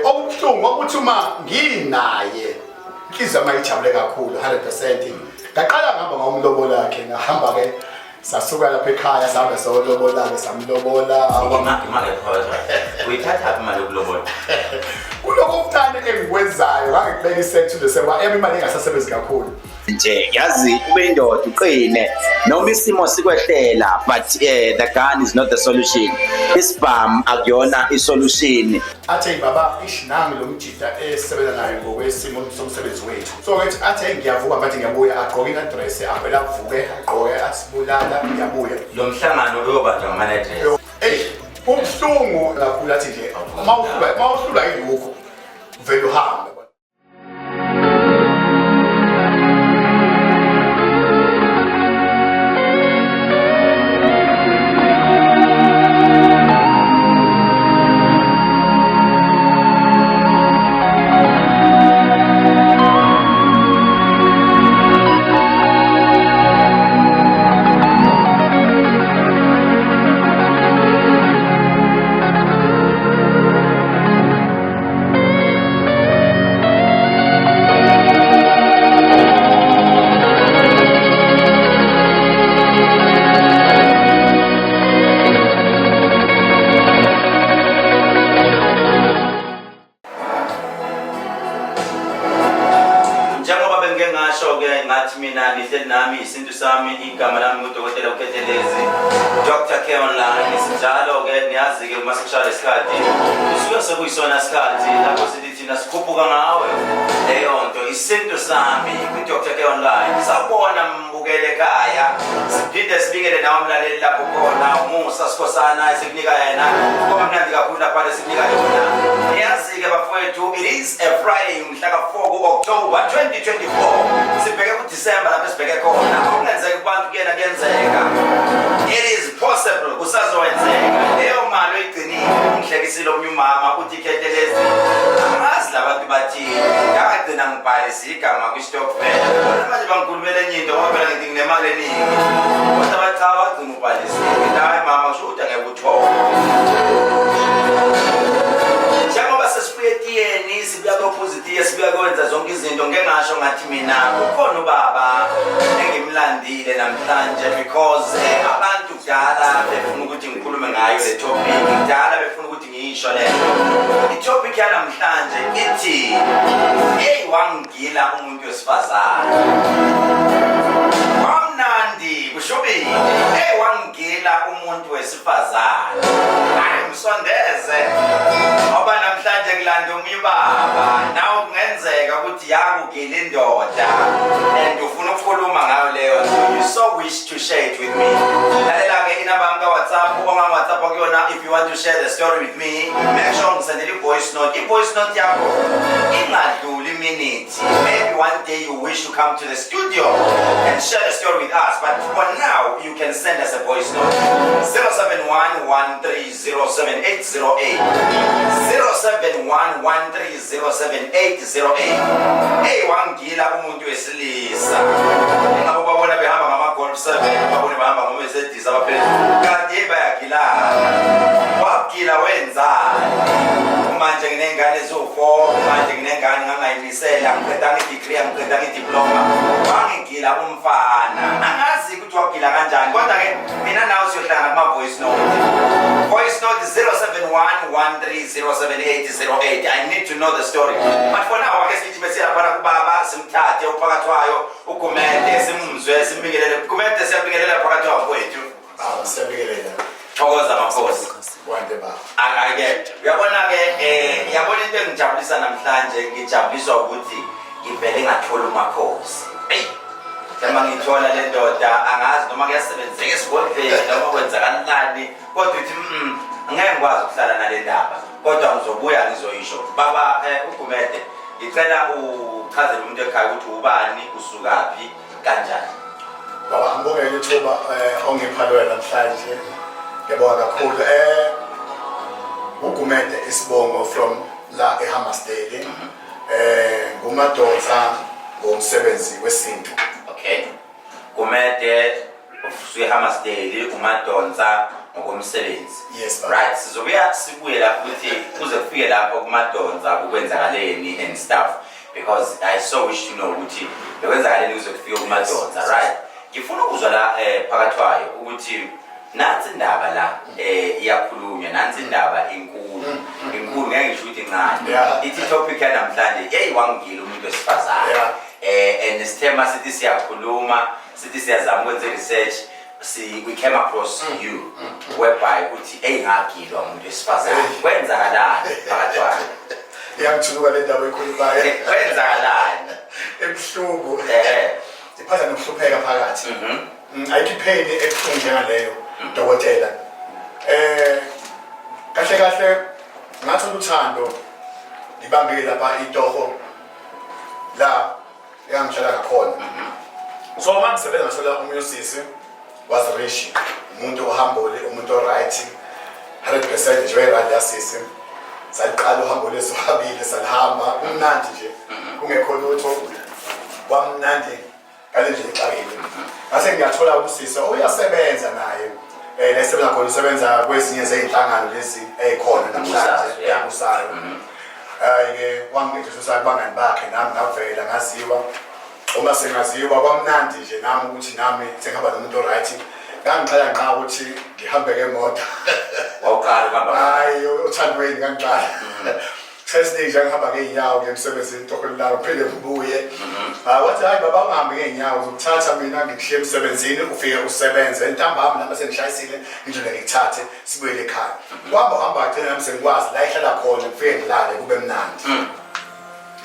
Okubuhlungu ukuthi uma nginaye inhliziyo mayijabule kakhulu 100%. Ngaqala ngihamba ngomlobola wakhe, ngahamba ke sasuka lapha ekhaya sahambe solobola ke samlobola uyithatha imali yokulobola. Kuloko kuthanda engikwenzayo ngangikubeka isethulo seba imali engasasebenzi kakhulu. Nje yazi ube indoda uqine noma isimo sikwehlela, but the gun is not the solution. Isibhamu akuyona isolution. Athe baba ishinami lo mjida esebenza naye ngokwesimo somsebenzi wethu. So ngathi athe ngiyavuka manje ngiyabuya agqoke i-address avela avuke agqoke asibulala ngiyabuya. Lo mhlangano uyobanjwa ngama-address. Ubuhlungu kakhulu athi nje mawuhlula ilokho vele uhambe. Ngathi mina nihleli nami isintu sami igama lami ngudokotela uKethelezi Dr. K-Online. Sinjalo ke niyazi ke masekushaya isikhathi usuke sekuyisona isikhathi lapho sithi thina sikhuphuka ngawe leyo nto isintu sami ku-Dr. K-Online. Sabona mbukele ekhaya siphinde sibikele nawe umlaleli lapho khona umusa sikhosana esikunika yena ngoba mnandi kakhulu lapha esikunika yona. Niyazi ke bafowethu, it is a Friday mhla ka-4 ku-October 2024. Sibheke ku-December lapho sibheke khona okungenzeka kubantu kuyena kuyenzeka. It is possible kusazowenzeka leyo mali oyigcinile umhlekisile omnye umama uthi Kethelezi angazi labantu bathini ngagcina ngibhalise igama kwi-stokvel manje bangikhulumela enye into ngoba phela ngithi nginemali eningi kodwa bathi cha bagcina ubhalisile. Hayi mama kusho ukuthi angeke uthola njengoba sesibuye etiyeni sibuya ku-opposite sibuya kwenza zonke izinto. Ngeke ngasho ngathi mina ukhona ubaba engimlandile namhlanje because abantu kudala befuna ukuthi ngikhulume ngayo le topic, kudala befuna ukuthi ngiyisho lento. I-topic yanamhlanje ithi wangigila umuntu wesifazane. Wamnandi kushobile wangigila umuntu wesifazane. Ayimsondeze ngoba namhlanje kulanda umyibaba nawe kungenzeka ukuthi yakugila indoda and ufuna ukukhuluma ngayo leyo nto. You so wish to share it with me. Lalela-ke inamba yami ka-WhatsApp WhatsApp akuyona. If you want to share the story with me, make sure ngisendele i-voice note. I-voice note yakho ingadluli minute. Maybe one day you wish to come to the studio and share the story with us, but for now you can send us a voice note. 0711307808 0711307808. Wangila umuntu wesilisa ngabo babona behamba ngama-Golf 7 babone bahamba ngama-Mercedes abaphezulu kanti bayagilana. Wagila wenzani? Manje nginengane eziwu-4, manje nginengane ngangayimisela ngiqedanga i-degree ngiqedanga i-diploma. Wangigila umfana angazi ukuthi wagila kanjani kodwa-ke mina nawe siyohlangana kuma-voice note. Voice note 0711307808. I need to know the story, but for now ake sithi bese laphana kubaba simthathe uphakathwayo uGumede simuzwe simbikelele Gumede siyabingelela phakathi kwethu. Siyabingelela. Thokoza makhosi. Wande baba. Akake uyabona-ke yabona into engijabulisa namhlanje ngijabuliswa ukuthi ngivele ngathola umakhosi. Njengoba ngithola le ndoda angazi noma kuyasebenzeka esigodleni noma kwenzakalani kodwa uthi ngeke ngikwazi ukuhlala nale ndaba kodwa ngizobuya ngizoyisho. Baba uGumede ngicela uchazele umuntu ekhaya ukuthi ubani usukaphi kanjani. Baba ngibongela ithuba ongipha lona namhlanje. Ngiyabonga kakhulu. uGumede isibongo from la eHammersdale. Ngumadoda ngomsebenzi wesintu. Okay. Gumede usuke Hammersdale uMadonsa ngokomsebenzi. Yes, baba. Right, sizobuya sibuye lapho ukuthi kuze kufike lapho kuMadonsa ukwenzakaleni and stuff, because I so wish to know ukuthi bekwenzakaleni kuze kufike kuMadonsa. Right, ngifuna ukuzwa la phakathwayo ukuthi nansi indaba la iyakhulunywa, nansi indaba inkulu ngeke ngisho ukuthi incane. Ithi topic yanamhlanje hey wangile umuntu wesifazane. And isithema sithi siyakhuluma, sithi siyazama ukwenza research, we came across you whereby uthi hey ngagilwa umuntu wesifazane. Kwenzakalani phakathwayo? Iyangithuka le ndaba ekhulumayo. Kwenzakalani? Ebuhlungu. Iphatha nokuhlupheka phakathi. Ayikho ipheni ebuhlungu njengaleyo dokotela. Kahle ngathola uthando ngibambile lapha itoho la yangihlala ngakhona. So manje sebenza ngasola umusisi was rich, umuntu ohambole, umuntu right 100% nje right yasisi. Saliqala uhambo lesohabile salihamba kumnandi nje kungekho lutho kwamnandi kale nje ixakile. Ngase ngiyathola ubusisi uyasebenza naye lesebenza khona usebenza kwezinye zezinhlangano lezi ezikhona namhlanje eyakusayo. Ke wangijisusa abangani bakhe nami ngavela ngaziwa. Uma sengaziwa kwamnandi nje nami ukuthi nami sengihamba nomuntu right. Ngangixala nqa ukuthi ngihambe ngemoto. Wawuqala uhamba. Hayi uthandweni ngangixala. Sesiningi nje ngihamba ngeenyawo ngemsebenzini tokhona la phinde ngibuye. Wathi hayi baba ungahambi ngeenyawo uzokuthatha mina ngikuhliye emsebenzini ufike usebenze ntambama nami sengishayisile ngijule ngikuthathe sibuyele ekhaya. Hamba agcina nami sengikwazi la ihlala khona kufike ngilale kube mnandi.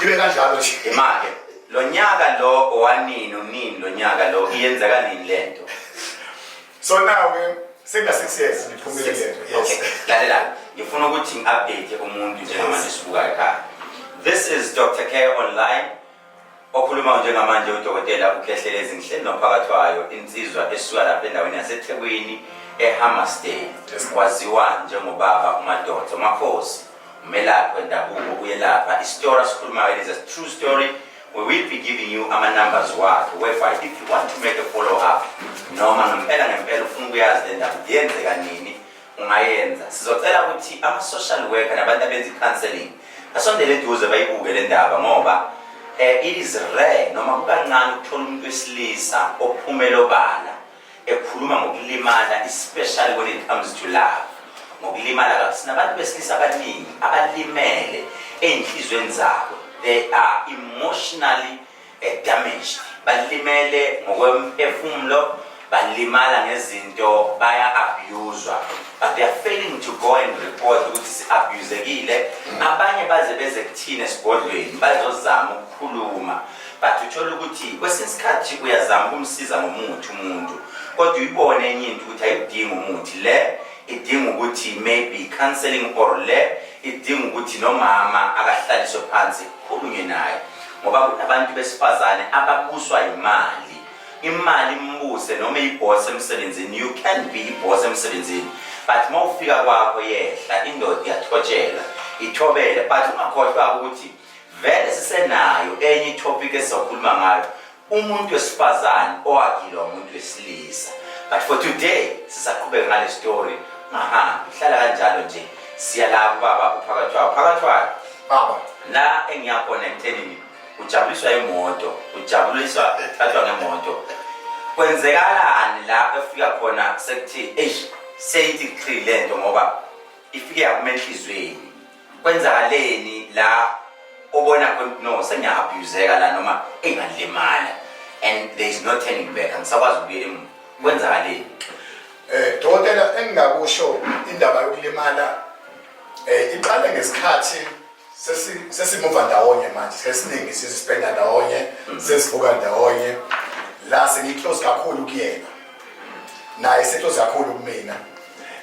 Ibe kanjalo nje. Imake lo nyaka lo owanini unini lo nyaka lo iyenzeka nini lento? So now senga 6 years ngiphumile lento. Okay, lalela ngifuna ukuthi ngi-update umuntu njengamanje sibuka ekhaya. This is Dr. Care Online okhuluma njengamanje udokotela uKhehlelezi ngihleli nophakathwayo insizwa esuka lapha endaweni yaseThekwini eHammersdale kwaziwa njengobaba uMadonsa Makhosi umelaphi wendabuko uyelapha. Isitori sikhulumayo is a true story. We will be giving you our numbers whereby if you want to make a follow-up noma ngempela ufuna ukuyazi le ndaba yenzeka nini ungayenza. Sizocela ukuthi ama-social worker nabantu abenza i-counseling asondele eduze bayibuke le ndaba ngoba it is rare noma kukancane ukuthola umuntu wesilisa ophumela obala ekhuluma ngokulimala, especially when it comes to love. Ngokulimala kabi sinabantu besilisa abaningi abalimele ey'nhlizweni zabo. They are emotionally damaged. Balimele ngokwemphefumulo, balimala ngezinto, baya-abuswa. But they are failing to go and report ukuthi si-abuzekile. Abanye baze beze kuthina esigodlweni, bazozama ukukhuluma. But uthola ukuthi kwesinye isikhathi uyazama ukumsiza ngomuthi umuntu. Kodwa uyibone enye into ukuthi ayidingi umuthi le, idinga ukuthi maybe counseling or le, idinga ukuthi nomama akahlaliswe phansi kukhulunywe naye. Ngoba kunabantu besifazane ababuswa imali imbuse noma iboss emsebenzini. You can be iboss emsebenzini but mawufika kwakho yehla indoda iyathotshela ithobele. But ungakhohlwa ukuthi vele sisenayo enye topic esizokhuluma ngayo, umuntu wesifazane owagilwa umuntu wesilisa. But for today sisaqhubeka ngale story. Hlala kanjalo nje siya lapho baba uphakathwayo Baba la engiyakhona emthenini ujabuliswa imoto, ujabuliswa thathwa ngemoto. Kwenzekalani la efika khona sekuthi seyithi clear lento ngoba ifike yakumenhlizweni? Kwenzakaleni la obona no sengiya-abuseka la noma engalimala and there is no turning back, angisakwazi ukubuyela emuva? Kwenzakaleni? Dokotela engingakusho indaba yokulimala iqale ngesikhathi sesimuva ndawonye manje, sesiningi sispenda ndawonye, sesivuka ndawonye, la sengiclose kakhulu kuyena naye seclose kakhulu kumina.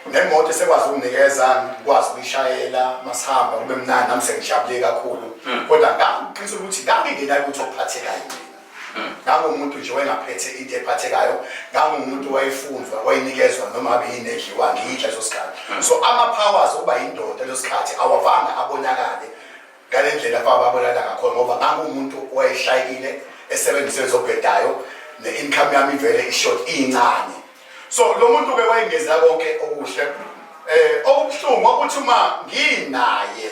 Nemoto sekwazi ukunikeza, ngikwazi ukuyishayela masihamba kube mnandi, nami sengijabule kakhulu. Kodwa ngiqinisa ukuthi ngangingenayo ukuthi okuphathekayo mina. Ngangumuntu nje wayengaphethe into ephathekayo, ngangumuntu wayefunzwa, wayinikezwa noma abe yini edliwa ngiyidla leso sikhathi. So ama-powers okuba yindoda leso sikhathi awavanga abonakale ngale ndlela ababonakala ngakhona ngoba ngangumuntu owayeshayile esebenzise zobhedayo, ne-income yami ivele ishort incane So lo muntu ke wayengeza konke okuhle okubuhlungu ukuthi uma nginaye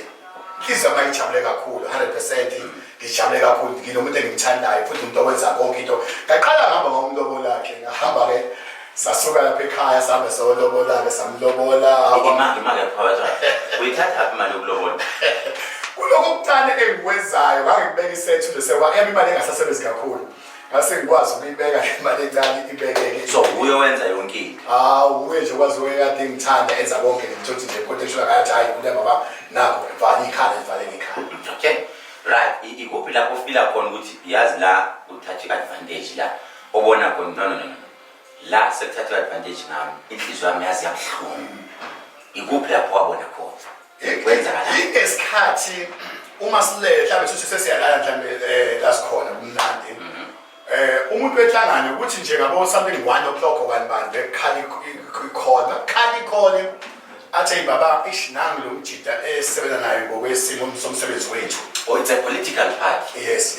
inhliziyo yami ijabule kakhulu 100% ngijabule kakhulu nginomuntu engimthandayo futhi umuntu owenza konke into ngaqala ngihamba ngomlobola lakhe ngahamba ke sasuka lapha ekhaya sabe solobola ke samlobola imali phakathi uyithatha imali yokulobola kuloko kucane engikwenzayo ngangibeka isethu bese kwami imali engasasebenzi kakhulu ngase ngikwazi ukuyibeka imali encane ibekeke so uyowenza yonke into uye nje kwazi uyekade ngithanda enza konke ngithothi nje potential ngathi hayi kule baba nakho vala ikhala livaleke ekhaya okay right ikuphi lapho ufila khona ukuthi yazi la uthatha advantage la obona khona no la sekuthatha advantage nami inhliziyo yami yazi yabuhlungu ikuphi lapho wabona khona kwenzakala isikhathi uma silele mhlawumbe sithi sesiyalala mhlawumbe la sikhona kumnandi umuntu wehlangane ukuthi nje ngabo something 1 o'clock kanibani bekhali khona athi baba ishinangi lo mjida esebenza nayo ngokwesimo somsebenzi wethu it's a political party yes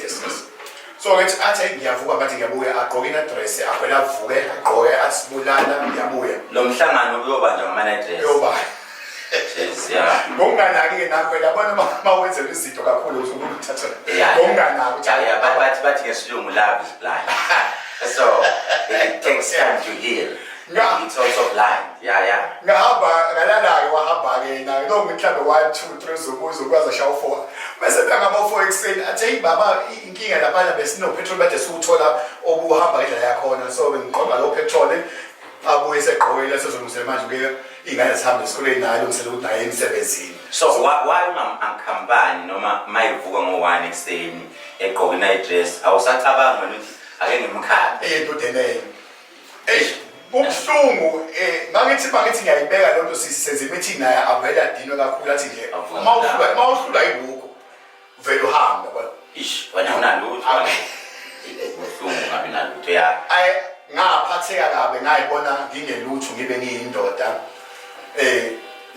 so ngathi athi ngiyavuka bathi ngiyabuya agqoke address avela avuke agqoke asibulala ngiyabuya lo mhlangano uyobanja ngama-address yoba ngokunganaki-ke naphela bona uma wenzela izinto kakhulu uzokuthatha ngokunganaki bathi ngesilungu love is blind so it takes time to heal it's also blind ngahamba ngalalayo wahamba-ke nayo lo mhlawumbe 1 2 3 zokwazi shawo 4 bese bengaba 4 ekuseni athi hey baba inkinga laphana besinopetrol bade siwuthola obuhamba indlela yakhona so bengiqonda lo petrol abuye segqoyela sezolungisela manje ke ingane zihambe esikoleni nayo lungisela ukuthi naye emsebenzini so why ungamkhampani noma mayivuka ngo-1 ekuseni egqoke i-dress awusacabanga ukuthi ake ngimkhambe eyentutheneye ubuhlungu mangithi ngiyayibeka lento sisenze meeting naye avela dinwe kakhulu athi nje uma uhlula yibukho vele uhamba wena unalutho ubuhlungu ngabi nalutho ngaphatheka kabe ngayibona ngingelutho ngibe ngiyindoda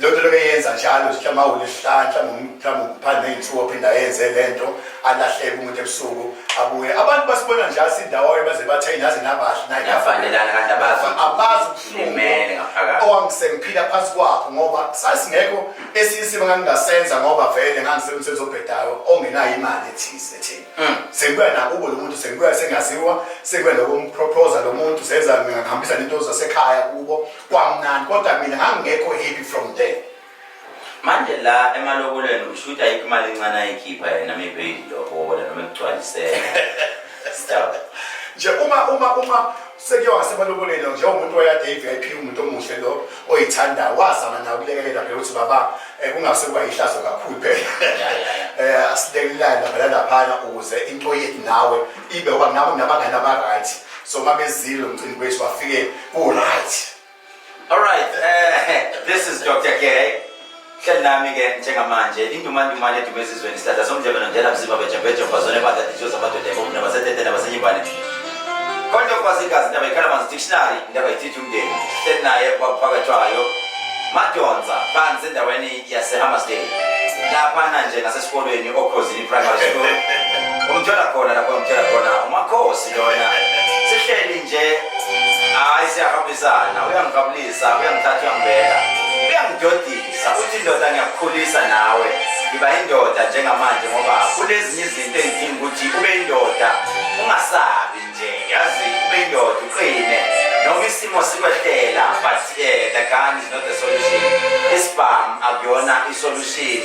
lonto lokuyenza njalo mhlawumbe awulesihlahla mhlawumbe uphanda ney'thuko ophinda yenze lento alahleke umuntu ebusuku abuye abantu basibona njalo sindawo baze bathe nazi nabahle nayafanelana kanti abazi ubuhlungu owangisengiphila phansi kwakho ngoba sasingekho esiyisimo ngangingasenza ngoba vele ngangisebenza obhedayo ongenayo imali ethise thina sengibuya nakubo lo muntu sengibuya sengaziwa sengibuya nokumproposa lo muntu senza ngihambisa into zasekhaya kubo kwamnandi kodwa mina ngangingekho happy from there manje la emalobolweni ushuthi ayikho imali encane ayikhipha yena maybe lobola noma ekugcwalisela stop nje uma sekuyiwa ngasemaloboleni nje umuntu oyade VIP umuntu omuhle lo oyithanda wazama nawe ukulekelela phela ukuthi baba kungase kuba yihlazo kakhulu phela asilekelelana lapha ukuze into yethu nawe ibe ngoba nawe nabangani aba-right so mabezile umcimbi wethu wafike ku-right all right this is Dr. K hleli nami-ke njengamanje indumandumane edume ezizweni isithatha somdlebeno njela mzima bejembeje mbazone badadithiyo zamadoda ebomna basetete nabasenyibane konke okwazi igazi indaba ikhalamanzi dictionary indaba ithithi umndeni hleli naye kwaphakathwayo madonsa phansi endaweni yasehammersdale laphana nje nasesikolweni okhosini primary school umthola khona lapho umthola khona umakhosi lona sihleli nje hayi siyahambisana uyangikabulisa uyangithatha uyangibeka uyangidodisa uthi indoda ngiyakukhulisa nawe iba indoda njengamanje ngoba kulezinye izinto engidinga ukuthi ube indoda ungasabi nje yazi ube indoda uqine noma isimo sikwehlela but the gun is not the solution isibhamu akuyona isolution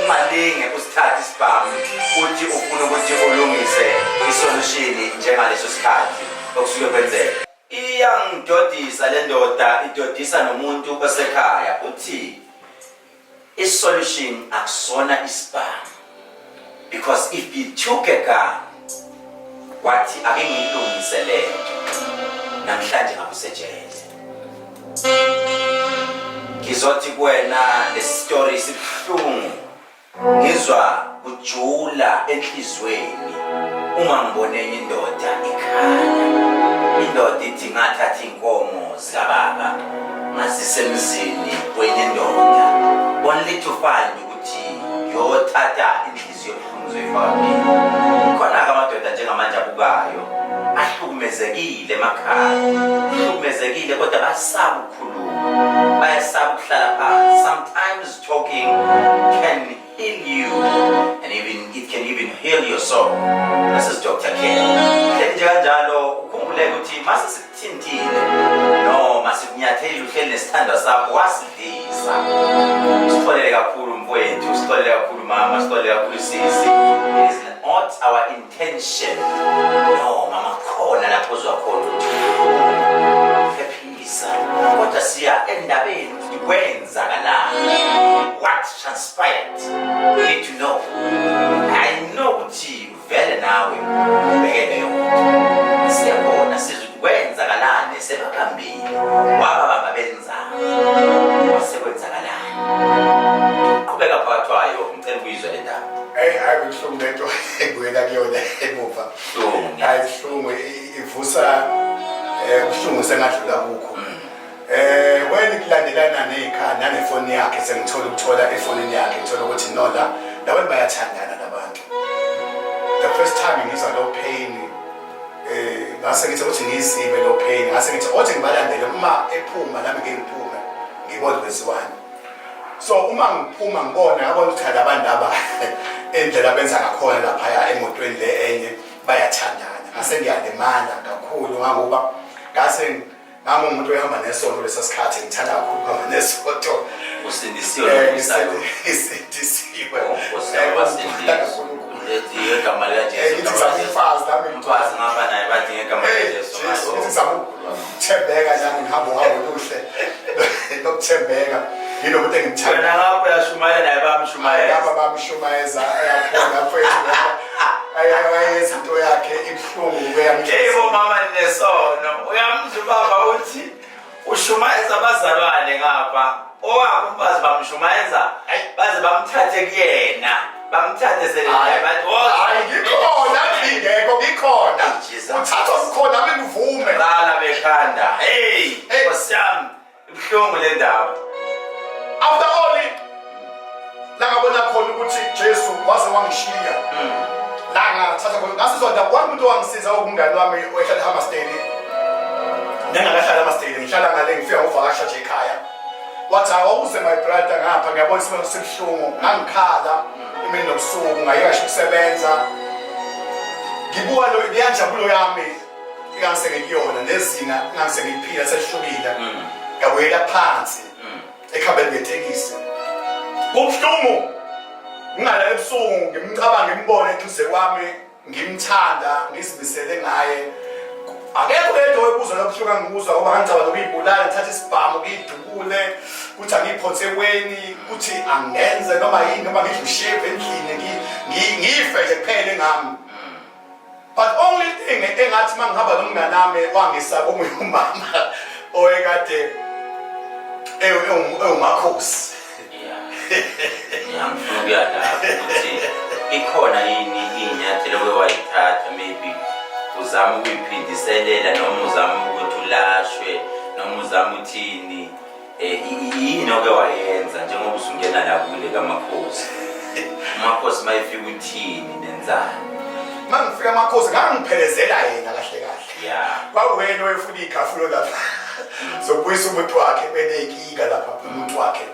ungalinge usithathe isibhamu uthi ufuna ukuthi ulungise isolution njengaleso sikhathi okusuke kwenzeka iyangidodisa le ndoda idodisa nomuntu osekhaya uthi isolution akusona isibhamu because if you took a gun wathi ake ngiyilungise lento namhlanje ngakusejele ngizothi kuwena lesistory sibuhlungu ngizwa kujula enhlizweni uma ngibone indoda ikhala indoda ithi ngathatha inkomo zikababa ngasisemzini kwenye indoda only to find ukuthi yothatha inhliziyo ebuhlungu zoyifaka mina khona-ke amadoda njengamanje abukayo ahlukume bahlukumezekile emakhaya, bahlukumezekile kodwa bayasaba ukukhuluma, bayasaba ukuhlala phansi. Sometimes talking can heal you, and it can even heal your soul. This is Dr. Ken. Kanjalo ukhumbule ukuthi mase sikuthintile noma sikunyathele uhleli nesithandwa sakho wasidlisa. Sixolele kakhulu mfowethu, sixolele kakhulu mama, sixolele kakhulu sisi. It is not our intention. No, mama khona lapho uzwa khona ukuthi ephisa. Kodwa siya endabeni ukuthi kwenzakalani. What transpired? You need to know. I know ukuthi vele nawe ubhekene yona. Siyabona sizikwenzakalani sebaphambili. Wababa benzani. Wasekwenzakalani. Qhubeka phathwayo ngicela ukuyizwa le ndaba. Hayi kuhlungu lento ebuyela kuyona emuva. Hayi kuhlungu ivusa kuhlungu sengadlula kukho. When kulandelana nezikhana nefoni yakhe sengithola efonini yakhe ngithola ukuthi no la labantu bayathandana nabantu. The first time ngizwa lo pain ngase ngithi ukuthi ngizime lo pain ngase ngithi othi ngibalandele uma ephuma nami ngiphuma ngibona kweziwani. So uma ngiphuma ngibona yabona ukuthi abantu laba endlela benza ngakhona lapha emotweni le enye bayathandana. Ngase ngiyalemala kakhulu ngoba ngase umuntu ohamba nesonto lesasikhathi ngithanda kakhulu ukuhamba nesonto. Usindisiwe Usindisiwe. Igama likaJesu. Umfazi ngapha naye bathi ngegama likaJesu. Ngithembeka nami ngihamba oluhle. Nokuthembeka yini ukuthi ngithanda. Wena ngapha uyashumayela naye bamshumayeza. Ngapha bamshumayeza ayaphona mfethu. Izinto yakhe ibuhlungu kuyamjeza. Yebo mama nesono uyamzwa baba uthi ushumayeza abazalwane ngapha owabo umfazi bamshumayeza baze bamthathe kuyena bamthathe selelaye bathi hayi ngikhona ngingekho ngikhona uthatha umkhona nami ngivume qala bekhanda hey Nkosiyami ibuhlungu le ndaba. After all la ngabona khona ukuthi Jesu waze wangishiya la ngathatha khona ngasizonda umuntu wangisiza ukungani wami ohlala eHammersdale ngingakahlala eHammersdale ngihlala ngale ngifika ngokuvakasha nje ekhaya wathi awuze my brother ngapha ngiyabona isimo sesihlungu ngangikhala imini nobusuku ngayekasho ukusebenza ngibuka lo iyanjabulo yami ingasengekuyona nezinga ngangisengiphila selihlukile ngabuyela phansi ekhambeni ngetekisi kubuhlungu ngala ebusuku ngimcabanga ngimbone eduze kwami ngimthanda ngizimisele ngaye akekho lento oyibuza lokuhluka ngikuzwa ngoba ngicabanga ukuyibulala ngithatha isibhamu ngidubule kuthi angiphotheweni kuthi angenze noma yini noma ngidle usheve endlini ngife nje kuphele ngami. But only thing engathi mangihamba nomngane nami wangisaba omunye umama oyekade umakhosi. Ngiyangifuna ukuyadala ukuthi ikhona yini inyathelo wayithatha maybe uzama ukuyiphindiselela noma uzama ukuthi ulashwe noma uzama uthini yini oke wayenza njengoba usungena la kule kamakhosi. Umakhosi mayifika uthini nenzani? Mangifika amakhosi ngangiphelezela yena kahle kahle. Yeah. Kwawena oyefuna ikhafulo lapha. Sokubuyisa umuntu wakhe beneyinkinga lapha umuntu wakhe.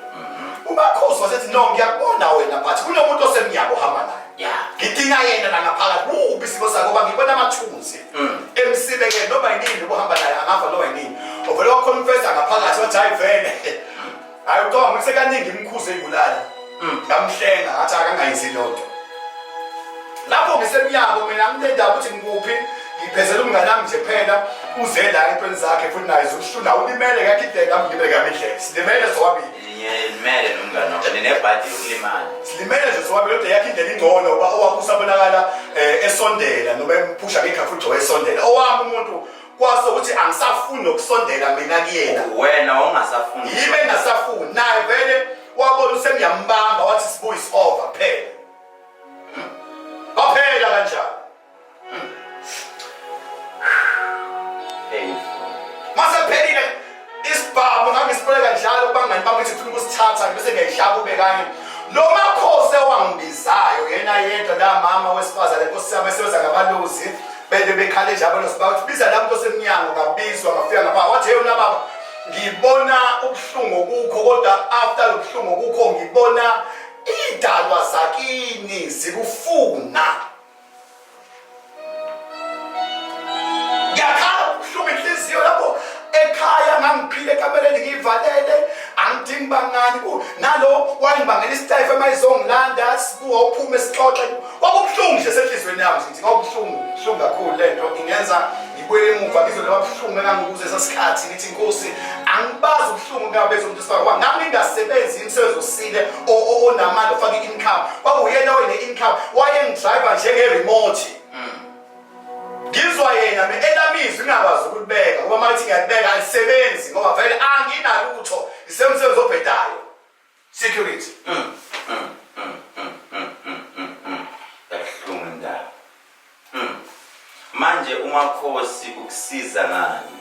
Umakhosi wasethi no ngiyakubona wena but kunomuntu osemnyako ohamba naye. Yeah. Ngidinga yena la ngaphakathi kubi isimo sakho ngoba ngibona amathunzi. Emsibeke noma yini ukuhamba naye angafa noma yini. Ovele waconfessa ngaphakathi wathi hayi vele. Hayi uqonga ngisekaningi imkhuze ibulala. Ngamhlenga ngathi akangayizi lonto. Lapho ngisemnyako mina ngitenda ukuthi ngikuphi ngiphezela umngane wami nje phela uze la empeni zakhe futhi naye zokushuna ulimele ngakidela ngibeka amendlele silimele sobabili Ilimele nomngane wakho nebhadi yokulimala silimele nje sobabili kodwa yakhe indlela ingcono ngoba owakho usabonakala esondela noma emphusha ngekhafu uJoe esondela owami umuntu kwaso ukuthi angisafuni nokusondela mina kuyena wena ongasafuni yibe ngasafuni naye vele wabona usengiyambamba wathi sibuyi over phela baphela kanjani masephelile isibhamu ngangisipoleka njalo kubangani bami ukuthi ufuna ukusithatha bese ngiyayishaba ube kanye lo makhosi owangibizayo yena yedwa la mama wesifazane lenkosi yami esebenza ngabalozi bende bekhale njalo bathi biza lapho osemnyango ngabizwa ngafika ngapha wathi yona baba ngibona ubuhlungu kukho kodwa after ubuhlungu kukho ngibona idalwa zakini zikufuna yakhala ubuhlungu inhliziyo lapho ekhaya ngangiphile ekamereni ngivalele angidingi bangani nalo wangibangela isitayifu emayizongilanda sibuha uphume sixoxe kwakubuhlungu nje senhlizweni yami ngithi kwakubuhlungu kakhulu lento ingenza ngibuyele emuva ngizolaba buhlungu engangikuze esasikhathi ngithi inkosi angibazi ubuhlungu ngabe zomuntu sifaka ngami ngingasebenzi imisebenzi osile onamandla ofaka i-income kwakuyena oyene-income wayengidriver njenge-remote ngizwa yena me-elamizwi ngingakwazi ukulibeka ngoba malithi ngiyalibeka alisebenzi ngoba vele anginalutho isemsebenzi obhedayo security kabuhlungu indaba manje uMakhosi ukusiza ngani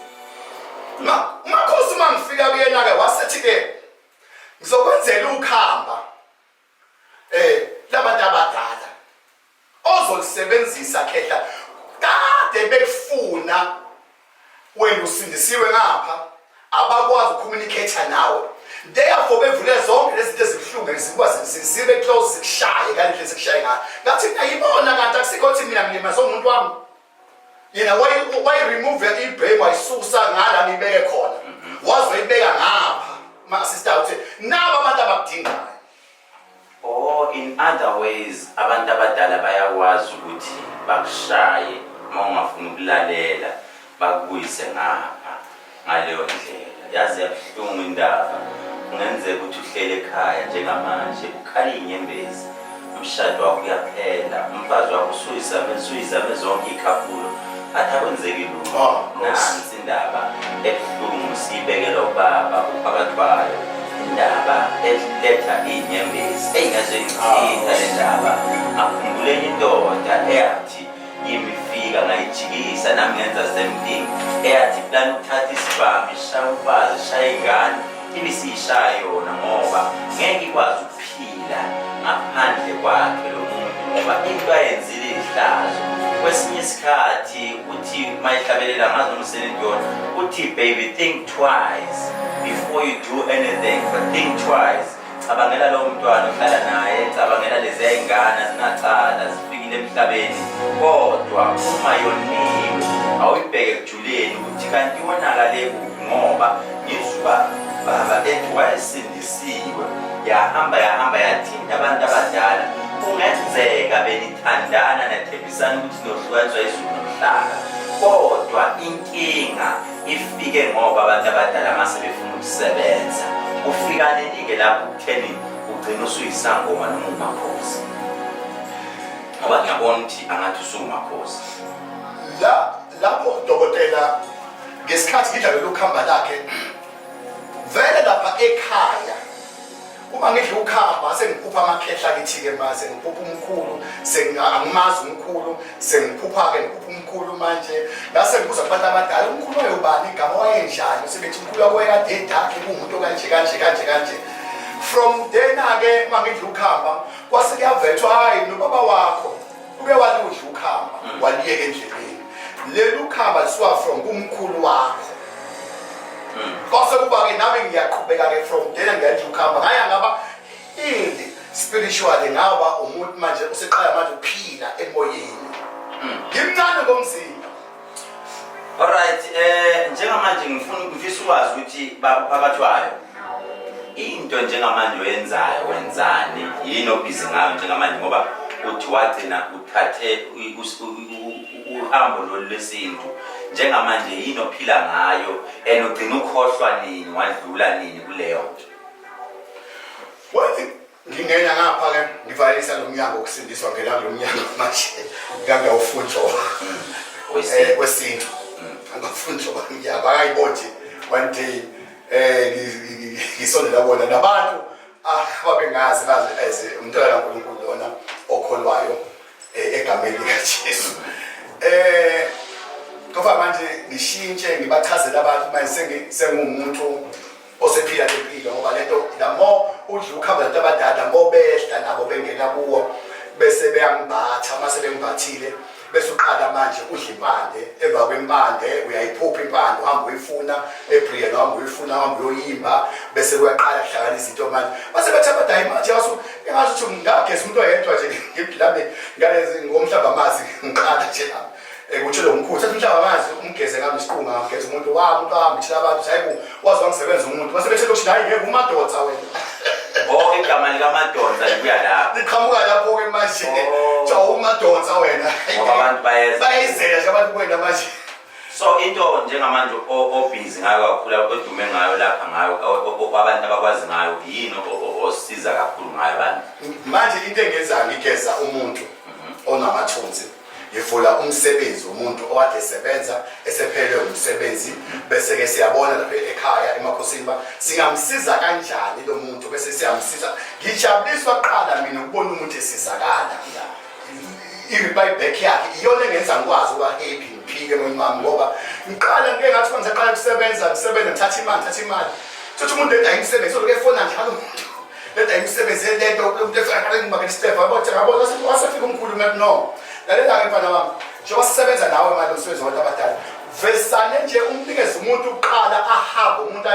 uMakhosi uma ngifika kuyena-ke wasethi-ke ngizokwenzela ukhamba labantu abadala ozolisebenzisa khehla kade bekufuna wena usindisiwe ngapha abakwazi ukucommunicate nawe therefore bevule zonke lezi zinto ezibuhlungu zikwazi zibe close zikushaye kanti zikushaye ngayo ngathi ngiyibona kanti akusikho ukuthi mina ngilimaze umuntu wami yena wayiremove ibrain wayisusa ngala ngibeke khona wazoyibeka ngapha ma-sister uthi nabo abantu abakudingayo. Or in other ways abantu abadala bayakwazi ukuthi bakushaye uma ungafuna ukulalela bakubuyise ngapha ngaleyo ndlela yazi yabuhlungu indaba kungenzeka ukuthi uhlele ekhaya njengamanje ukhali inyembezi umshado wakho uyaphela umfazi wakho usuyizame zonke ikhafulo athi akwenzeki lutho nansi indaba ebuhlungu siyibekela ubaba uphakathi kwayo indaba eletha inyembezi eyingaze ngithinta le ndaba akhumbule indoda eyathi yimifika ngayijikisa nami ngenza same thing eyathi plan ukuthatha isibhamu ishaya umfazi ishaya ingane ibisiyishaya yona ngoba ngeke ikwazi ukuphila ngaphandle kwakhe lo muntu ngoba into ayenzile ihlazo kwesinye isikhathi uthi mayihlabelela ngazi nomsebenzi yona uthi baby think twice before you do anything but think twice cabangela lo mntwana ohlala naye cabangela lezi ingane zinacala zifikile emhlabeni kodwa uma yoniwe awuyibheke ejuleni ukuthi kanti wonakale ngoba ngizwa baba ethi wayesindisiwe yahamba yathinta abantu abadala kungenzeka benithandana nethembisana ukuthi nohlukaniswa izulu nomhlaba kodwa inkinga ifike ngoba abantu abadala mase befuna ukusebenza ufikanelike lapho kutheni ugcina usuyisangoma noma uMakhosi ngoba ngiyabona ukuthi angathi usuMakhosi lapho udokotela ngesikhathi ngidlalela ukuhamba lakhe vele lapha ekhaya uma ngidla ukhamba sengiphupha amakhehla kithi-ke ma sengiphupha umkhulu angimazi umkhulu sengiphupha-ke ngiphupha umkhulu manje ngase ngibuza kubantu abadala umkhulu wayobani igama wayenjani sebethi umkhulu wakwekade edakhe kuwumuntu kanje from then-ke uma ngidla ukhamba kwase kuyavetshwa hayi nobaba wakho uke waludla ukhamba waliyeka endleleni leli ukhamba lisuka from kumkhulu wakho kwase kuba-ke nami ngiyaqhubeka-ke from then ngiyadla ukhamba ngaya ngaba ili spiritually ngaba umuntu manje useqala manje uphila emoyeni ngimncane ngomzimba. Alright, njengamanje ngifisa ukwazi ukuthi phakathi kwayo into njengamanje wenzani yini obhizi ngayo njengamanje ngoba uthi wagcina uthathe uhambo lwesintu njengamanje yini ophila ngayo enogcina ukhohlwa nini wadlula nini kuleyo nto. Well, ngingena ngapha-ke ngivalisa lo mnyango wokusindiswa ngela lo mnyango manje ngangawufunjwa wesintu angafunjwa umnyango akayibona one day ngisondela bona nabantu ababengazi bazi umntwana kaNkulunkulu lona okholwayo egameni likaJesu ngoba manje ngishintshe ngibachazela abantu manje sengumuntu osephila impilo ngoba lento lamo udla ukhamba abantu abadala mo behla nabo bengena kuwo bese beyangibatha mase bengibhathile bese uqala manje udla impande emva kwempande uyayiphupha impande uhamba uyifuna ebrian uhamba uyifuna uhamba uyoyimba bese kuyaqala kuhlanganisa into manje base bethatha dayi manje engathi uthi ngageza umuntu oyedwa nje ngibhlambe ngalezi ngomhlaba amazi ngiqala nje kutshela umkhulu sathi umhlaba amazi umgeze ngami isiqunga ngageza umuntu umuntu ahamba thina abantu hayibo wazi wangisebenza umuntu base bethe ukuthi hayi ngeke umadodza wena igama likaMadonsa libuya lapho liqhamuka lapho ke manje cha umadodza wena ngoba abantu bayizela nje abantu kwena manje. So into njengamanje obhizi ngayo kakhulu odume ngayo lapha ngayo abantu abakwazi ngayo yini osiza kakhulu ngayo abantu manje into engenza ngigeza umuntu onamathunzi ngivula umsebenzi umuntu owade esebenza esephelelwe umsebenzi bese ke siyabona lapha ekhaya emakhosini singamsiza kanjani lo muntu bese siyamsiza ngijabuliswa qala mina ukubona umuntu esizakala i-buyback yakhe iyona engenza ngikwazi ukuba happy ngiphike nomama ngoba ngiqala ngeke ngathi ngisaqala ukusebenza ngithatha imali futhi umuntu edayisa umsebenzi lokho efona njalo umuntu leda imisebenzi lento umuntu efaka ngibake step yabona wasefika umkhulu ngathi no lalela ke mfana wami njengoba sisebenza nawe manje umsebenzi wabantu abadala vesane nje umnikeze umuntu uqala ahamba umuntu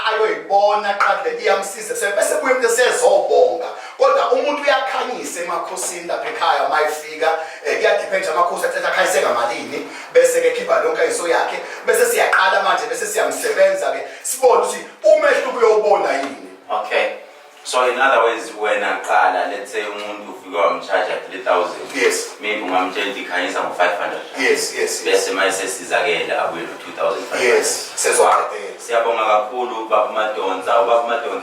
ayoyibona qala iyamsiza bese buye umuntu sezobonga kodwa umuntu uyakhanyisa emakhosini lapha ekhaya mayifika kuyadepend amakhosi athetha khanyise ngamalini bese ke khipha lonke iso yakhe bese siyaqala manje bese siyamsebenza ke sibone ukuthi umehluko uyobona yini. Okay. So in other words, when I call, let's say umuntu ufike wamcharge 3,000. Yes. Maybe ungamtshela ikhanyisa ngo500. Yes. Bese mase sizakela abuye 2,500. Yes. Sezwakele. Siyabonga kakhulu baba Madonsa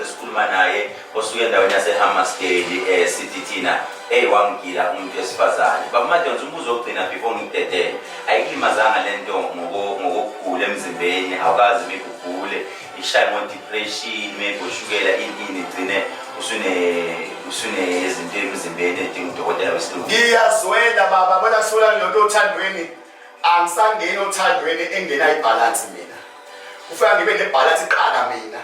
sikhuluma naye osuke endaweni yaseHammersdale City Tina wangila umuntu esifazane. Baba Madonsa umbuzo ogcina before ngidedele. Ayilimazanga lento ngokugula emzimbeni awukazi mikugule ishaye ngo depression maybe ushukela ini igcine usune izinto emzimbeni edinga udokotela wesilungu. Ngiyazwela baba bona sola lonto othandweni angisangeni othandweni engena ibalance mina. Ufika ngibe nebalance iqala mina.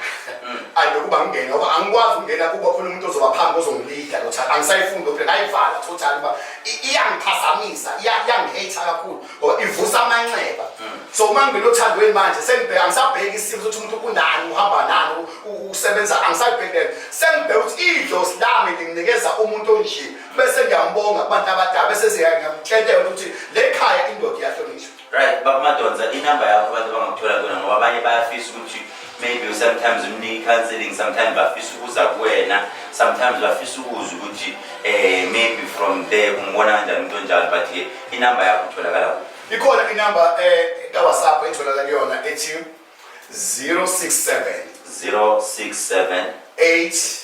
Andokuba ngingena ngoba angikwazi ukungena kuba khona umuntu ozoba phambi ozongilida lo thanda angisayifunda ukuthi ayivala total ba iyangiphasamisa iyangihate kakhulu ngoba ivusa amanxeba. So manje ngilothandweni manje sengibheka angisabheki isimo sokuthi umuntu kunani uhamba nani usebenza angisabheki sengibheka ukuthi idlozi lami linginikeza umuntu onje bese ngiyambonga kubantu abadala bese siyamtshela ukuthi lekhaya indoda yahlonishwa. Right, but Madonsa inamba yakho abantu bangakuthola kona ngoba abanye bayafisa ukuthi maybe sometimes umnika counseling sometimes bafisa ukuza kuwena sometimes bafisa ukuzwa ukuthi maybe from there umbona kanjani umuntu onjalo but inamba yakho utholakala kuphi? Ikhona inamba ka WhatsApp etholakala kuyona ethi 067 8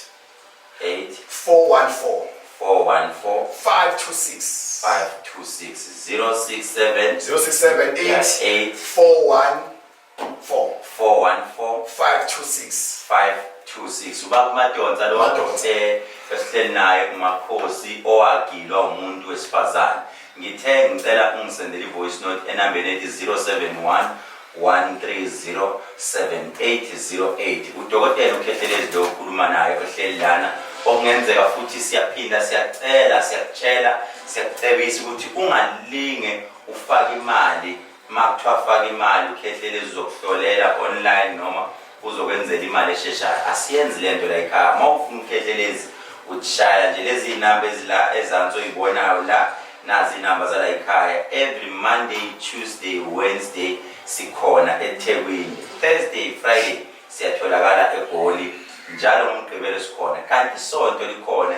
414 526 067 8 414 526 ubaba Madonsa lo esihleli naye umakhosi owagilwa umuntu wesifazane ngicela ungisendele ivoice note enambeni ethi 071 1307808 udokotela uKhethelezi lo ukhuluma naye ohleli lana okungenzeka futhi siyaphinda siyakutshela siyakucebisa ukuthi ungalinge ufake imali makuthiwa faka imali uKhethelezi uzokuhlolela online noma uzokwenzela imali esheshayo asiyenzi lento la ekhaya mawufuna uKhethelezi utshaya nje lezi inamba ezila ezansi oyibonayo la nazi inamba zala ekhaya every Monday, Tuesday, Wednesday sikhona eThekwini Thursday, Friday siyatholakala eGoli njalo ngomgqibelo sikhona kanti isonto likhona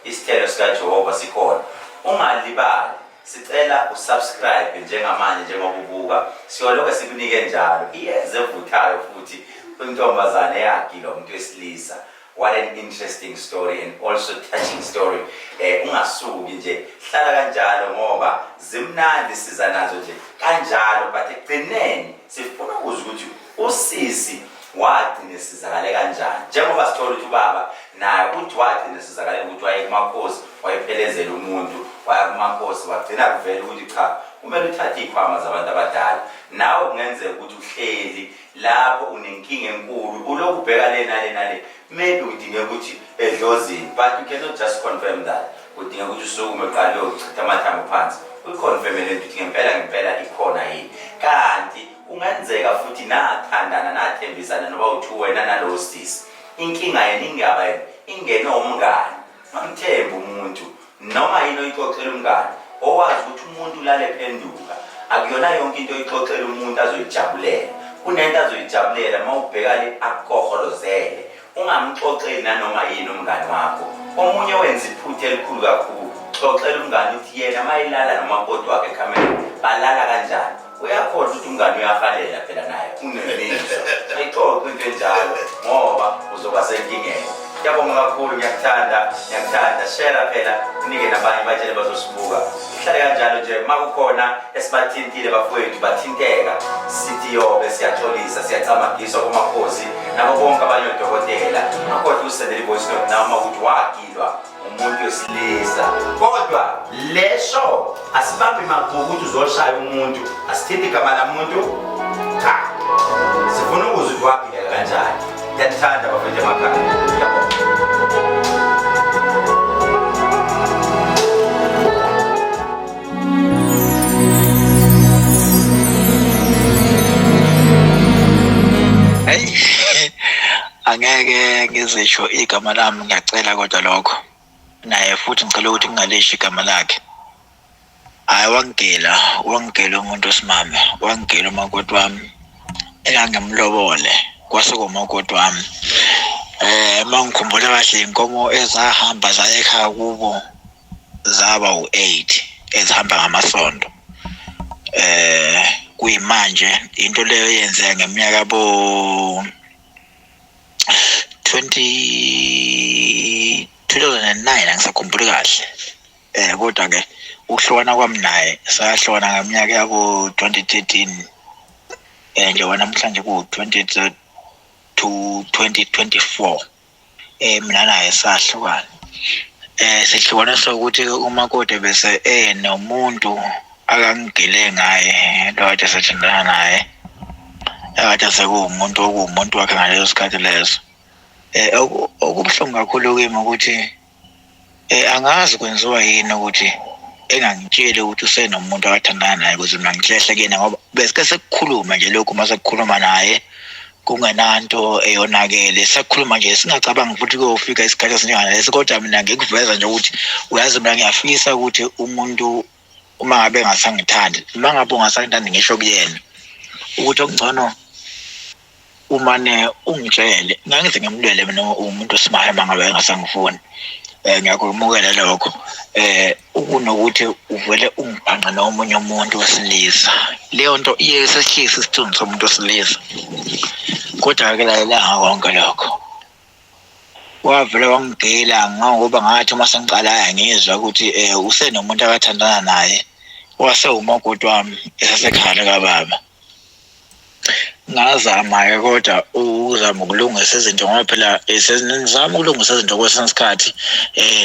#isithelo sikaJehova sikhona ungalibali sicela usubscribe njengamanje njengokubuka siyoloke sikunike njalo iyeze evuthayo futhi intombazane yagilwa umuntu wesilisa. What an interesting story and also touching story. Ungasuki nje hlala kanjalo ngoba zimnandi siza nazo nje kanjalo but ekugcineni sifuna ukuzwa ukuthi usisi wagcina sizakale kanjani njengoba sithola ukuthi ubaba naye uthi wagcina sizakale ukuthi wayekumakhosi wayephelezela umuntu wayakumakhosi wagcina kuvela ukuthi cha kumele uthathe ikhwama zabantu abadala nawe kungenzeka ukuthi uhleli lapho unenkinga enkulu ulokubheka le maybe udinga ukuthi edlozini but you cannot just confirm that udinga ukuthi usukume uqale uyochitha amathambo phansi uyiconfirme lento ukuthi ngempela ikhona yini kanti ungenzeka futhi nathandana nathembisana noba uthi wena nalowo sisi inkinga yena ingaba ingene umngane mamthemba umuntu noma yini oyixoxela umngane owazi ukuthi umuntu lale phenduka akuyona yonke into oyixoxela umuntu azoyijabulela kunento azoyijabulela mawubhekale akukoholozele ungamxoxeli nanoma yini umngane wakho omunye wenza iphutha elikhulu kakhulu xoxela umngane uthi yena mayilala nomakoti wakhe ekamela balala kanjani uyakhona ukuthi umngane uyahalela phela naye unemizwa ayixoxe into enjalo ngoba uzoba senkingeni yabonga kakhulu ngiyakuthanda share phela unike nabanye batshele bazosibuka ihlale kanjalo nje makukhona esibathintile bafowethu bathinteka sithi yobe siyatholisa siyacamagiswa kumakhosi nabo bonke abanye odokotela akhohle usendele ivoice note noma ukuthi wagilwa umuntu wesilisa kodwa lesho asibambe magqubu ukuthi uzoshaya umuntu asithinti igama lamuntu cha sifuna ukuzwa ukuthi wagileka kanjani ngiyathanda bafethu emakhaya angeke ngizisho igama lami ngiyacela kodwa lokho naye futhi ngicela ukuthi ngingaleshi igama lakhe hayi wangigela umuntu osimame wangigela umakoti wami engangimlobole kwasekumakoti wami mangikhumbula kahle inkomo ezahamba zaya ekhaya kubo zaba u8 ezihamba ngamasonto kuyimanje into leyo yenzeka ngeminyaka bo 2009 angisakhumbuli kahle kodwa ke ukuhlona kwami naye sahlona ngeminyaka yabo 2013 nje namhlanje ku 2024 mina naye sahlukana sihlukana sokuthi umakoti bese nomuntu akangigele ngaye lo kade sathandana naye kade sekuwumuntu wakhe ngaleso sikhathi leso okubuhlungu kakhulu kimi ukuthi angazi kwenziwa yini ukuthi engangitsheli ukuthi usenomuntu akathandana naye ukuze mina ngihlehle kuyena ngoba bese sekukhuluma nje lokho mase kukhuluma naye kungenanto eyonakele sekukhuluma nje singacabangi futhi kuyofika isikhathi esinjengaleso kodwa mina ngikuveza nje ukuthi uyazi mina ngiyafisa ukuthi umuntu uma ngabe ngasangithandi uma ngabe ungasangithandi ngisho kuyena ukuthi okungcono umane ungitshele ngangize ngimlwele mina umuntu osimame mangabe engasangifuni ngiyakumukela lokho ukunokuthi uvele ungibhanqa nomunye umuntu wesilisa leyo nto iyesehlisa isithunzi somuntu wesilisa kodwa ke la konke lokho wavele wangigela ngoba ngathi uma sengiqala ngizwa ukuthi usenomuntu akathandana naye wase umakoti wami esesekhala kababa ngazama kodwa uzama ukulungisa izinto ngoba phela senzama ukulungisa izinto kwesinye isikhathi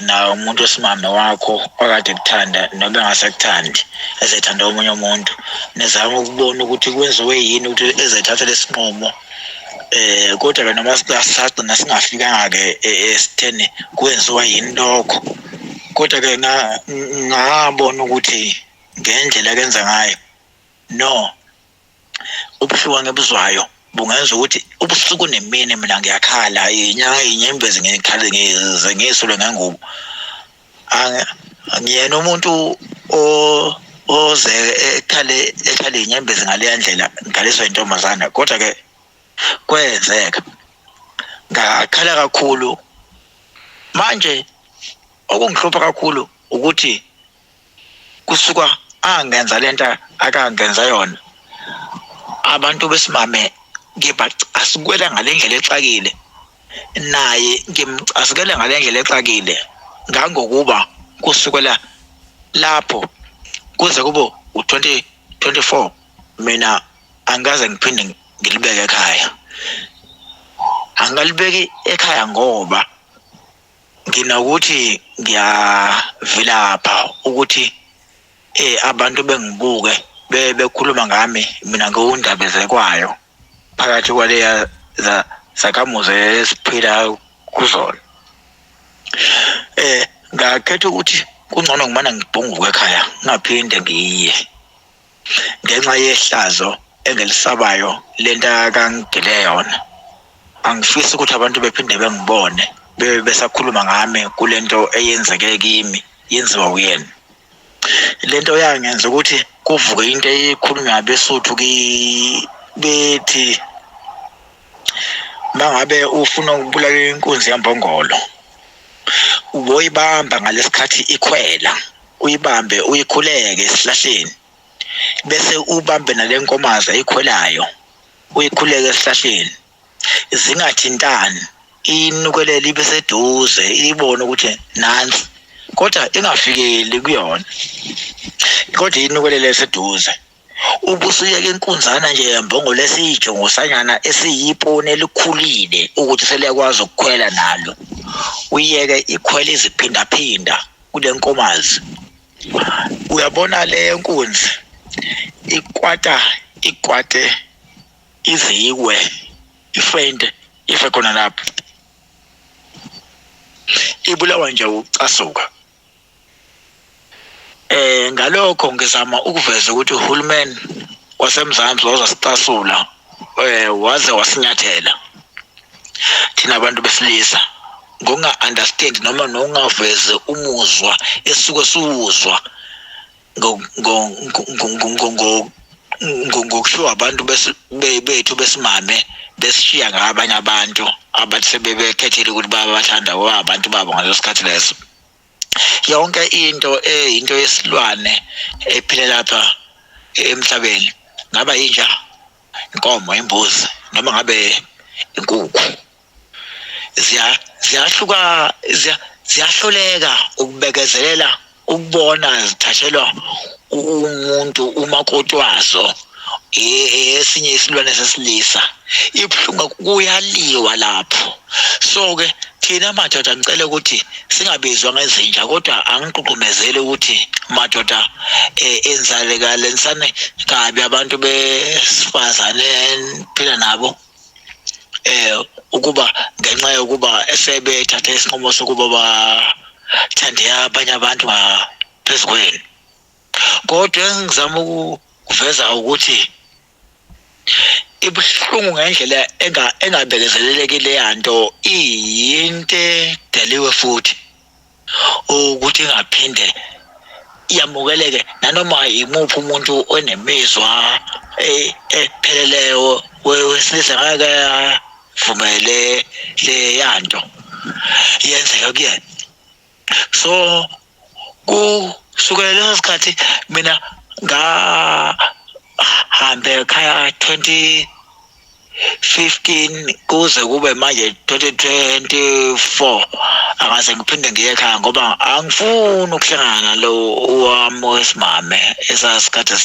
nawo umuntu osimame wakho okade kuthanda noma engasekuthandi ezethanda omunye umuntu nezama ukubona ukuthi kwenziwe yini ukuthi ezethatha lesinqumo kodwa ke noma sigcina singafikanga ke esitheni kwenziwa yini lokho kodwa ke ngabona ukuthi ngendlela kenza ngayo no ubuhlungu ngebuzwayo bungenza ukuthi ubusuku nemini mina ngiyakhala inyembezi ngikhala ngiyisulwe ngengubo ngiyena umuntu oze ekhale inyembezi ngale ndlela ngaliswa intombazana kodwa ke kwenzeka ngakhala kakhulu manje okungihlupha kakhulu ukuthi kusuka angenza lento akangenza yona abantu besimame ngibasikwela ngalendlela exakile naye ngimcasikela ngalendlela exakile ngangokuba kusukela lapho kuze kubo u2024 mina angaze ngiphinde ngilibeke ekhaya angalibeki ekhaya ngoba nginokuthi ngiyavilapha ukuthi abantu bengibuke bekhuluma ngami mina ngowundabezekwayo phakathi kwaleya zakhamuze esiphila kuzona ngakhetha ukuthi kungcono ngimana ngibhunguke ekhaya ngaphinde ngiye ngenxa yehlazo engelisabayo lento akangigile yona. Angifisi ukuthi abantu bephinde bengibone besakhuluma ngami kulento eyenzeke kimi yenziwa uyena. Lento yangenza ukuthi kuvuke into eyikhulunywa abeSuthu bethi mangabe ufuna ukubulala inkunzi yambongolo uboyibamba ngalesikhathi ikhwela, uyibambe uyikhuleke esihlahleni bese ubambe nalenkomazi ayikhwelayo uyikhuleke esihlahleni zingathintani, inukelele ibe seduze ibone ukuthi nansi, kodwa ingafikeli kuyona, kodwa inukelele eseduze. Ubusuyeke inkunzana nje yambongolo esiyijongosanyana esiyipone elikhulile ukuthi seliyakwazi ukukhwela nalo, uyeke ikhwele iziphindaphinda kule nkomazi. Uyabona le nkunzi ikwate izikwe ifrente ife khona lapho, ibulawa nje ucasuka. Ngalokho ngizama ukuveza ukuthi uhulumeni waseMzansi wazasicasula waze wasinyathela thina abantu besilisa ngokunga-understand noma nokungaveze umuzwa esuke siwuzwa ngokushiwo abantu bethu besimame besishiya ngabanye abantu abathi sebebekhethile ukuthi babathanda abantu babo ngaleso sikhathi leso. Yonke into into yesilwane ephile lapha emhlabeni, ngaba inja, inkomo, imbuzi noma ngabe inkukhu, ziyahluleka ukubekezelela ukubona zithathelwa umuntu umakoti wazo esinye isilwane sesilisa. Ibhlungu kuyaliwa lapho. So ke thina madoda ngicela ukuthi singabizwa ngezinja, kodwa angiqhuqhumezele ukuthi madoda enzalekalenisane kabi abantu besifazane phila nabo ukuba ngenxa yokuba sebethatha isinqumo sokuba bathande abanye abantu ngaphezu kwenu. Kodwa ngizama ukuveza ukuthi ibhlungu ngendlela engabekezelelekile yanto iyinto edeliwe futhi ukuthi ingaphinde yamukeleke nanoma imuphi umuntu onemizwa epheleleyo wesilisa ngeke vumele le yanto yenzeka kuyena. So kusukela leso sikhathi mina ngahambe ekhaya 2015 kuze kube manje 2024 akaze ngiphinde ngiye ekhaya ngoba angifuni ukuhlangana lo wami wesimame esasikhathi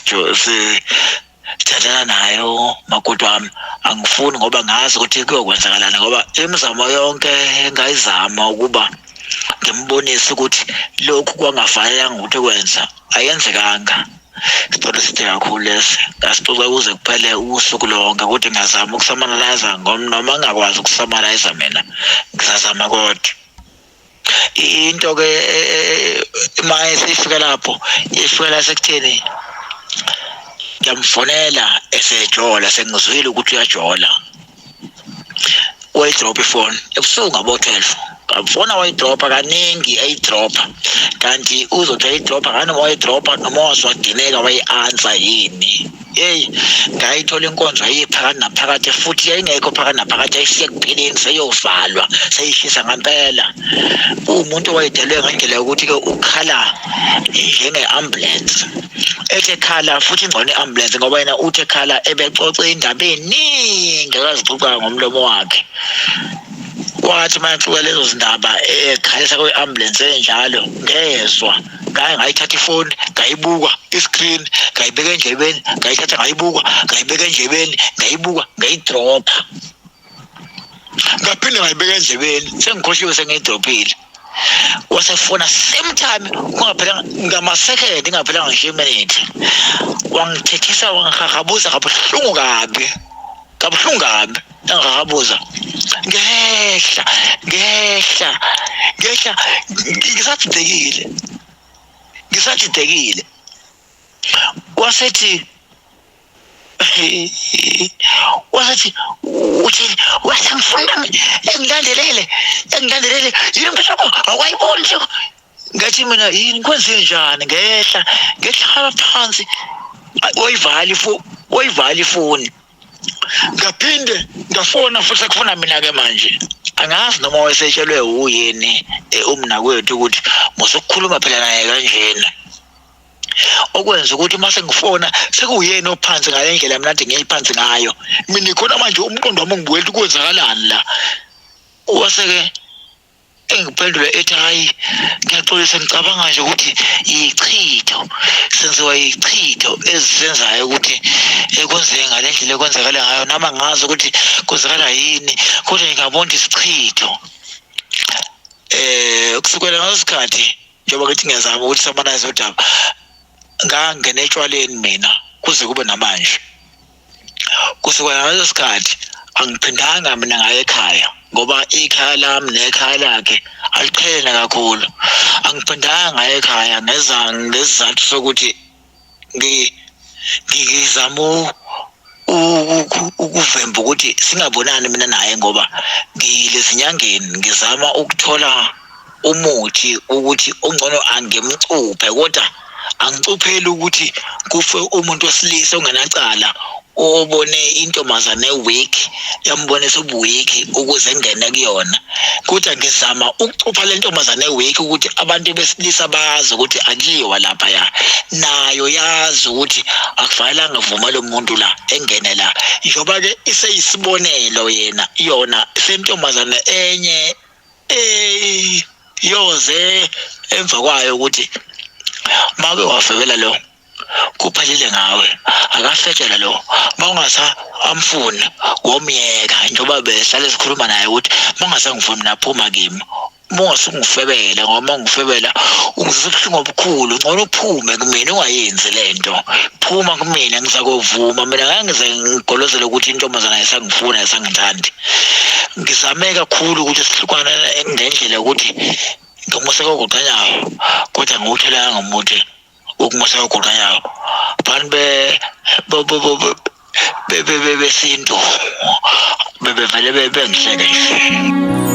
sithathana nayo makoti wami. Angifuni ngoba ngazi ukuthi kuyokwenzakalana, ngoba imizamo yonke engayizama ukuba ngimbonise ukuthi lokhu kwangafanelanga ukuthi kwenza ayenzekanga. Sitolo sithi kakhulu lesi, ngasixoxa kuze kuphele usuku lonke ukuthi ngazama ukusamanaliza noma ngakwazi ukusamanaliza mina ngizazama kodwa. Into ke manje sifika lapho ifika sekutheni ngiyamfonela esejola, sengizwile ukuthi uyajola. Wayidrop ifone ebusuku ngabo 12, ngafona wayidropa kaningi, ayidropa kanti uzothi ayidropa kanoma wayidropa noma wazwadineka wayi-answer yini. Ngayithola inkonzo ayiphakathi naphakathi futhi yayingekho phakathi naphakathi, ayisiye kupheleni seyovalwa seyishisa ngempela. Umuntu wayedelwe ngendlela yokuthi-ke ukhala njenge-ambulance, ethi ekhala futhi ingcono i-ambulance ngoba yena uthi ekhala ebecoce indaba eningi akazixoxa ngomlomo wakhe. Wathi maxuka lezo zindaba ekhalisa kwe-ambulance enjalo ngezwa, ngayithatha ifoni ngayibuka iscreen, ngayibeka endlebeni, ngayithatha ngayibuka, ngayibeka endlebeni, ngayibuka, ngayidropa, ngaphinde ngayibeka endlebeni, sengikhohliwe sengiyidropile. Wasefona same time kungaphela ngamasekendi ingaphelanga ngisho iminute, wangithethisa wangihahabuza kabuhlungu kabi, kabuhlungu kabi, angihahabuza ngehla ngisatidekile wasethi uthi wasangifuna engilandelele yini mhloko awayiboni nje ngathi mina yini kwenze njani ngehla phansi oyivala ifoni ngaphinde ngafona futhi sekufuna mina ke manje angazi noma wayesetshelwe uyini umnakwethu ukuthi musokukhuluma phela naye kanjena okwenza ukuthi mase ngifona sekuyena ophansi ngale ndlela mina ngithi ngiyiphansi ngayo mina ikhona manje umqondo wami ngibuye ukwenzakalani la waseke engiphendula ethi hayi ngiyaxolisa ngicabanga nje ukuthi ichitho senziwa ichitho ezisenzayo ukuthi ekwenzeke ngale ndlela ekwenzakala ngayo noma ngazi ukuthi kwenzakala yini kodwa ngiyabona isichitho kusukela ngasikhathi njengoba ngithi ngiyazama ukuthi samanayize udaba ngangena etshwaleni mina kuze kube namanje kusukela ngaleso sikhathi angiphindanga mina ngaye ekhaya ngoba ikhaya lami nekhaya lakhe aliqhelene kakhulu angiphindanga ngaye ekhaya ngezizathu sokuthi ngizama ukuvemba ukuthi singabonani mina naye ngoba ngilezinyangeni ngizama ukuthola umuthi ukuthi ongcono angimcuphe kodwa angicupheli ukuthi kufe umuntu wesilisa ongenacala obone intombazane weak yambonisa ubuwiki ukuze ngene kuyona kodwa ngizama ukucupha le ntombazane weak ukuthi abantu besilisa bazi ukuthi akiwa lapha ya nayo yazi ukuthi akufanelanga vuma lo muntu la engene la njoba ke iseyisibonelo yona sentombazane enye yoze emva kwayo ukuthi make wafebela lo kuphalile ngawe akafetshela lo mawungasa amfuna ngomyeka njoba behlale sikhuluma naye ukuthi mangasa ngifuna mina phuma kimi mongasungifebela ngoba ngifebela ungizibhlungu obukhulu ngcono uphume kumina ungayenzi lento phuma kumina ngizakovuma mina ngangize ngigolozele ukuthi intombazana yesangifuna yesangithandi ngizame kakhulu ukuthi sihlukane ngendlela ukuthi ngomoseka ogoqanyayo kodwa nguthelanga ngomuthi ukumoseka ogoqanyayo abantu besintu bebevele bengihleke nje